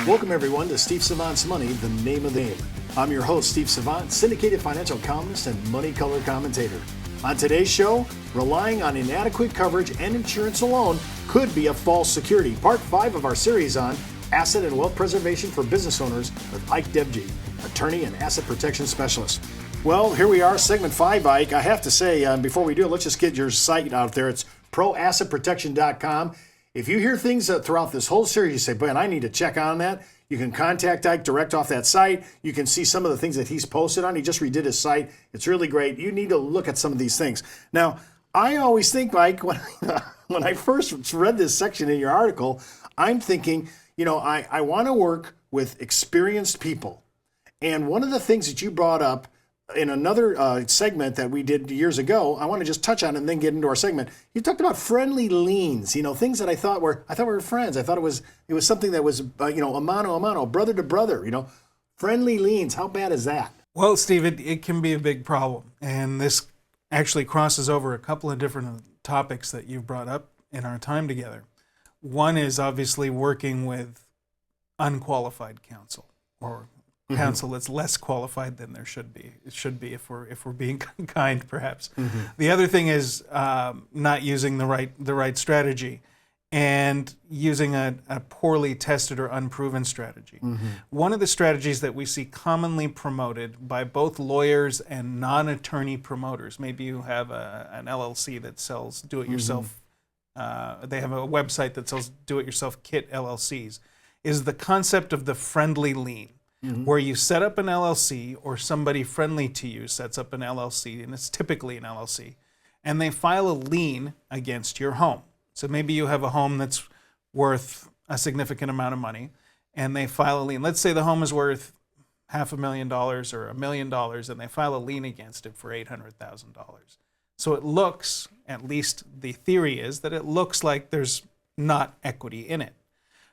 Welcome everyone to Steve Savant's Money, the name of the game. I'm your host, Steve Savant, syndicated financial columnist and money color commentator. On today's show, relying on inadequate coverage and insurance alone could be a false security. Part 5 of our series on asset and wealth preservation for business owners with Ike Devji, attorney and asset protection specialist. Well, here we are, segment 5, Ike. I have to say, before we do it, let's just get your site out there. It's proassetprotection.com. If you hear things throughout this whole series, you say, man, I need to check on that. You can contact Ike direct off that site. You can see some of the things that he's posted on. He just redid his site. It's really great. You need to look at some of these things. Now, I always think, Ike, when I first read this section in your article, I'm thinking, I want to work with experienced people. And one of the things that you brought up in another segment that we did years ago, I want to just touch on and then get into our segment. You talked about friendly liens, things that I thought were friends. I thought it was something that was, a mano a mano, brother to brother, friendly liens. How bad is that? Well, Steve, it can be a big problem. And this actually crosses over a couple of different topics that you've brought up in our time together. One is obviously working with unqualified counsel or counsel that's less qualified than there should be. It should be if we're being kind, perhaps. The other thing is not using the right strategy and using a poorly tested or unproven strategy. One of the strategies that we see commonly promoted by both lawyers and non-attorney promoters, maybe you have an LLC that sells do-it-yourself, they have a website that sells do-it-yourself kit LLCs, is the concept of the friendly lien. Where you set up an LLC or somebody friendly to you sets up an LLC, and it's typically an LLC, and they file a lien against your home. So maybe you have a home that's worth a significant amount of money, and they file a lien. Let's say the home is worth $500,000 or $1 million, and they file a lien against it for $800,000. So it looks, at least the theory is, that it looks like there's not equity in it.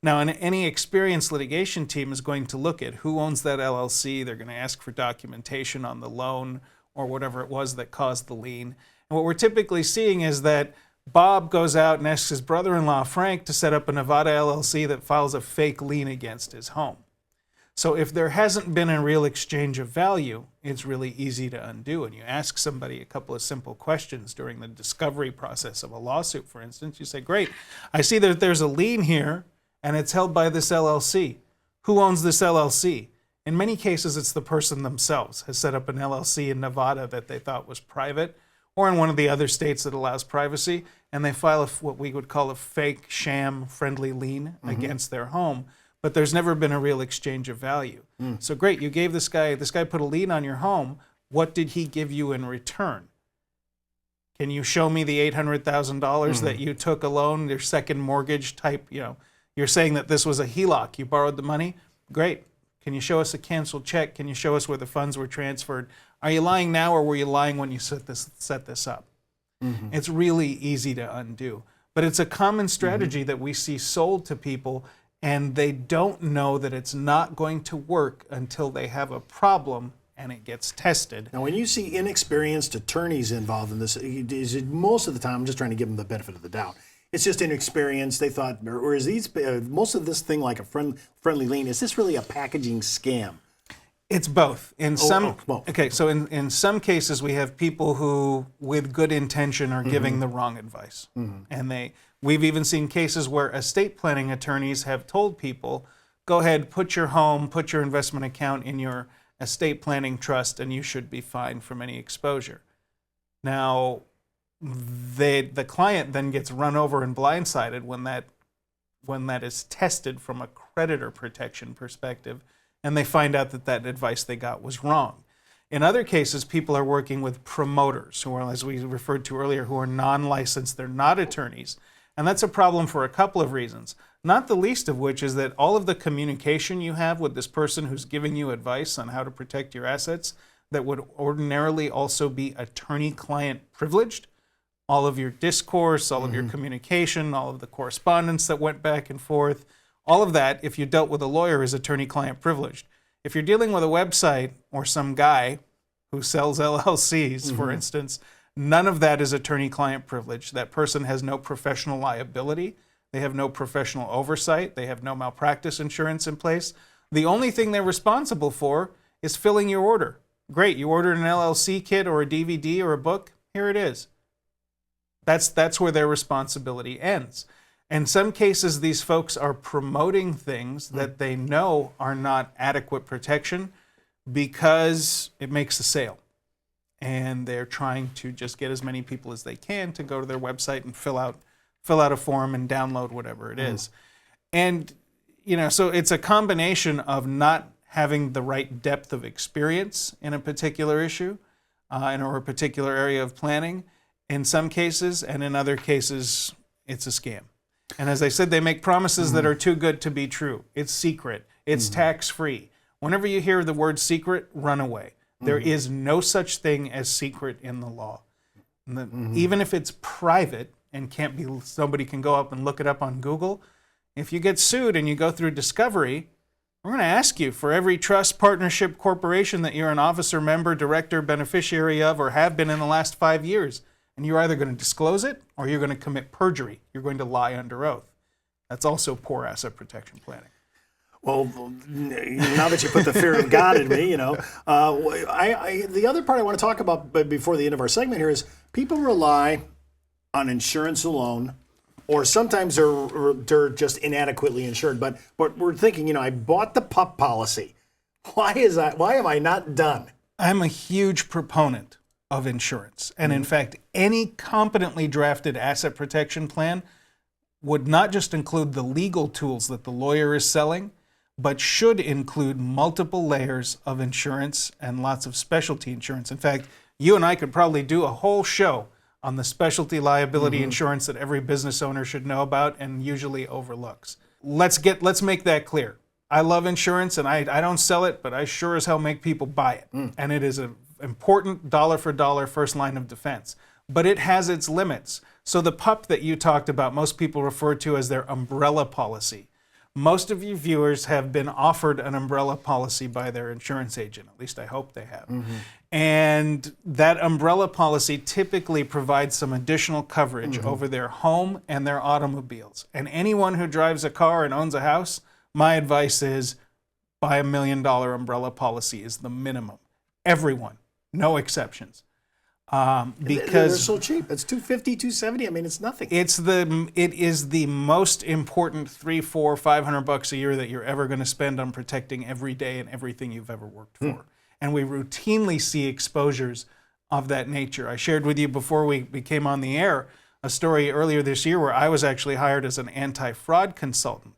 Now, any experienced litigation team is going to look at who owns that LLC. They're going to ask for documentation on the loan or whatever it was that caused the lien. And what we're typically seeing is that Bob goes out and asks his brother-in-law, Frank, to set up a Nevada LLC that files a fake lien against his home. So if there hasn't been a real exchange of value, it's really easy to undo. And you ask somebody a couple of simple questions during the discovery process of a lawsuit, for instance. You say, great, I see that there's a lien here, and it's held by this LLC. Who owns this LLC? In many cases, it's the person themselves has set up an LLC in Nevada that they thought was private, or in one of the other states that allows privacy, and they file what we would call a fake, sham, friendly lien against their home, but there's never been a real exchange of value. So great, you gave this guy put a lien on your home. What did he give you in return? Can you show me the $800,000 that you took a loan, your second mortgage type, You're saying that this was a HELOC. You borrowed the money? Great. Can you show us a canceled check? Can you show us where the funds were transferred? Are you lying now, or were you lying when you set this up? It's really easy to undo. But it's a common strategy that we see sold to people, and they don't know that it's not going to work until they have a problem and it gets tested. Now, when you see inexperienced attorneys involved in this, is it most of the time, I'm just trying to give them the benefit of the doubt, it's just inexperienced. They thought, or is these most of this thing like a friendly lien? Is this really a packaging scam? It's both. In some some cases, we have people who, with good intention, are giving the wrong advice, and we've even seen cases where estate planning attorneys have told people, "Go ahead, put your investment account in your estate planning trust, and you should be fine from any exposure." Now, the client then gets run over and blindsided when that is tested from a creditor protection perspective, and they find out that advice they got was wrong. In other cases, people are working with promoters who are, as we referred to earlier, who are non-licensed. They're not attorneys, and that's a problem for a couple of reasons, not the least of which is that all of the communication you have with this person who's giving you advice on how to protect your assets that would ordinarily also be attorney-client privileged, all of your discourse, all of your communication, all of the correspondence that went back and forth, all of that, if you dealt with a lawyer, is attorney-client privileged. If you're dealing with a website or some guy who sells LLCs, for instance, none of that is attorney-client privilege. That person has no professional liability. They have no professional oversight. They have no malpractice insurance in place. The only thing they're responsible for is filling your order. Great, you ordered an LLC kit or a DVD or a book. Here it is. That's where their responsibility ends. In some cases, these folks are promoting things that they know are not adequate protection because it makes a sale. And they're trying to just get as many people as they can to go to their website and fill out a form and download whatever it is. And, so it's a combination of not having the right depth of experience in a particular issue or a particular area of planning in some cases, and in other cases, it's a scam. And as I said, they make promises that are too good to be true. It's secret. It's tax-free. Whenever you hear the word secret, run away. There is no such thing as secret in the law. Even if it's private and can't be, somebody can go up and look it up on Google, if you get sued and you go through discovery, we're going to ask you for every trust, partnership, corporation that you're an officer, member, director, beneficiary of, or have been in the last 5 years. And you're either going to disclose it or you're going to commit perjury. You're going to lie under oath. That's also poor asset protection planning. Well, now that you put the fear of God in me, the other part I want to talk about before the end of our segment here is people rely on insurance alone, or sometimes they're just inadequately insured. But we're thinking, I bought the pup policy. Why am I not done? I'm a huge proponent of insurance. And in fact, any competently drafted asset protection plan would not just include the legal tools that the lawyer is selling, but should include multiple layers of insurance and lots of specialty insurance. In fact, you and I could probably do a whole show on the specialty liability insurance that every business owner should know about and usually overlooks. Let's make that clear. I love insurance and I don't sell it, but I sure as hell make people buy it. And it is an important dollar for dollar first line of defense. But it has its limits. So the PUP that you talked about, most people refer to as their umbrella policy. Most of you viewers have been offered an umbrella policy by their insurance agent. At least I hope they have. And that umbrella policy typically provides some additional coverage over their home and their automobiles. And anyone who drives a car and owns a house, my advice is buy $1 million umbrella policy is the minimum. Everyone, no exceptions. Because they're so cheap. It's $250, $270. I mean, it's nothing. It is the most important $300, $400, $500 a year that you're ever going to spend on protecting every day and everything you've ever worked for. And we routinely see exposures of that nature. I shared with you before we came on the air a story earlier this year where I was actually hired as an anti-fraud consultant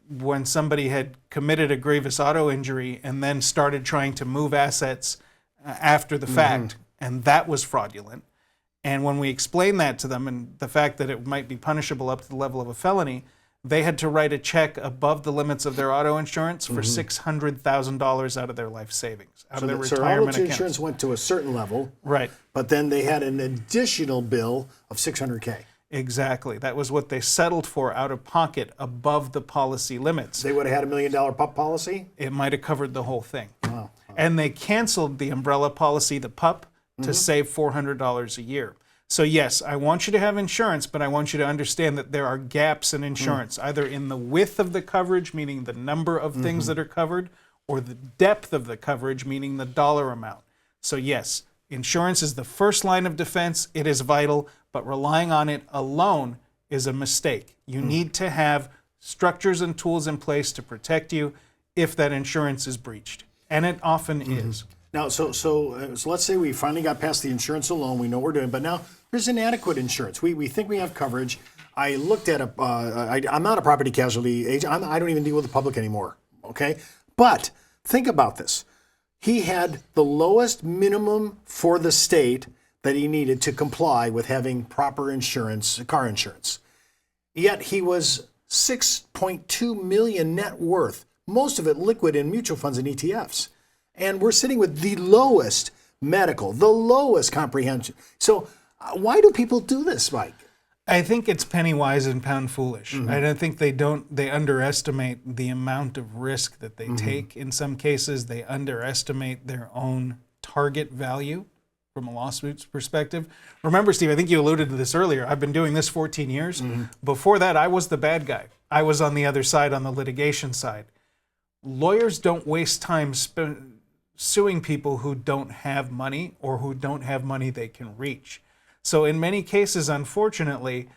when somebody had committed a grievous auto injury and then started trying to move assets after the fact. And that was fraudulent. And when we explained that to them and the fact that it might be punishable up to the level of a felony, they had to write a check above the limits of their auto insurance for $600,000 out of their life savings, out of their retirement accounts. So auto insurance went to a certain level, right? But then they had an additional bill of $600K. Exactly. That was what they settled for out of pocket above the policy limits. They would have had $1 million PUP policy? It might have covered the whole thing. Wow. And they canceled the umbrella policy, the PUP, to save $400 a year. So yes, I want you to have insurance, but I want you to understand that there are gaps in insurance, either in the width of the coverage, meaning the number of things that are covered, or the depth of the coverage, meaning the dollar amount. So yes, insurance is the first line of defense. It is vital, but relying on it alone is a mistake. You need to have structures and tools in place to protect you if that insurance is breached. And it often is. Now, so let's say we finally got past the insurance alone. We know what we're doing, but now there's inadequate insurance. We think we have coverage. I looked at I'm not a property casualty agent. I don't even deal with the public anymore, okay? But think about this. He had the lowest minimum for the state that he needed to comply with having proper insurance, car insurance. Yet he was $6.2 million net worth, most of it liquid in mutual funds and ETFs. And we're sitting with the lowest medical, the lowest comprehension. So why do people do this, Mike? I think it's Pennywise and pound foolish. I don't think they underestimate the amount of risk that they take. In some cases, they underestimate their own target value from a lawsuit's perspective. Remember, Steve, I think you alluded to this earlier. I've been doing this 14 years. Before that, I was the bad guy. I was on the other side, on the litigation side. Lawyers don't waste time suing people who don't have money or who don't have money they can reach. So in many cases, unfortunately,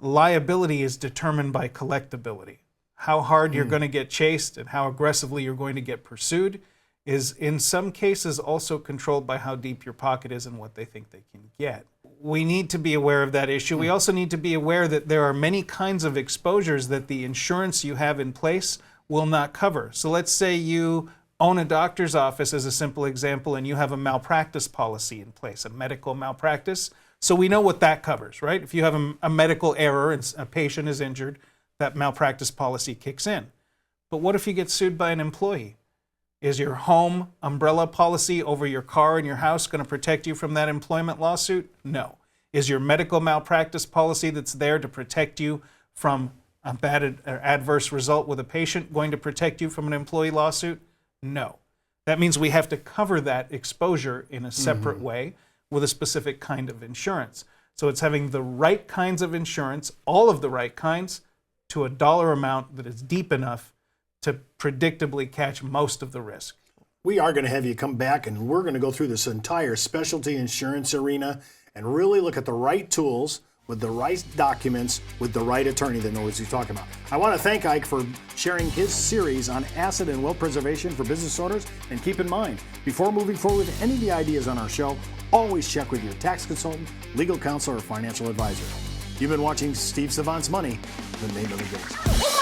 liability is determined by collectability. How hard you're going to get chased and how aggressively you're going to get pursued is in some cases also controlled by how deep your pocket is and what they think they can get. We need to be aware of that issue. We also need to be aware that there are many kinds of exposures that the insurance you have in place will not cover. So let's say you own a doctor's office as a simple example and you have a malpractice policy in place, a medical malpractice. So we know what that covers, right? If you have a medical error and a patient is injured, that malpractice policy kicks in. But what if you get sued by an employee? Is your home umbrella policy over your car and your house going to protect you from that employment lawsuit? No. Is your medical malpractice policy that's there to protect you from a bad or adverse result with a patient going to protect you from an employee lawsuit? No. That means we have to cover that exposure in a separate way with a specific kind of insurance. So it's having the right kinds of insurance, all of the right kinds, to a dollar amount that is deep enough to predictably catch most of the risk. We are going to have you come back and we're going to go through this entire specialty insurance arena and really look at the right tools with the right documents with the right attorney that knows what he's talking about. I want to thank Ike for sharing his series on asset and wealth preservation for business owners. And keep in mind, before moving forward with any of the ideas on our show, always check with your tax consultant, legal counsel, or financial advisor. You've been watching Steve Savant's Money, the name of the game.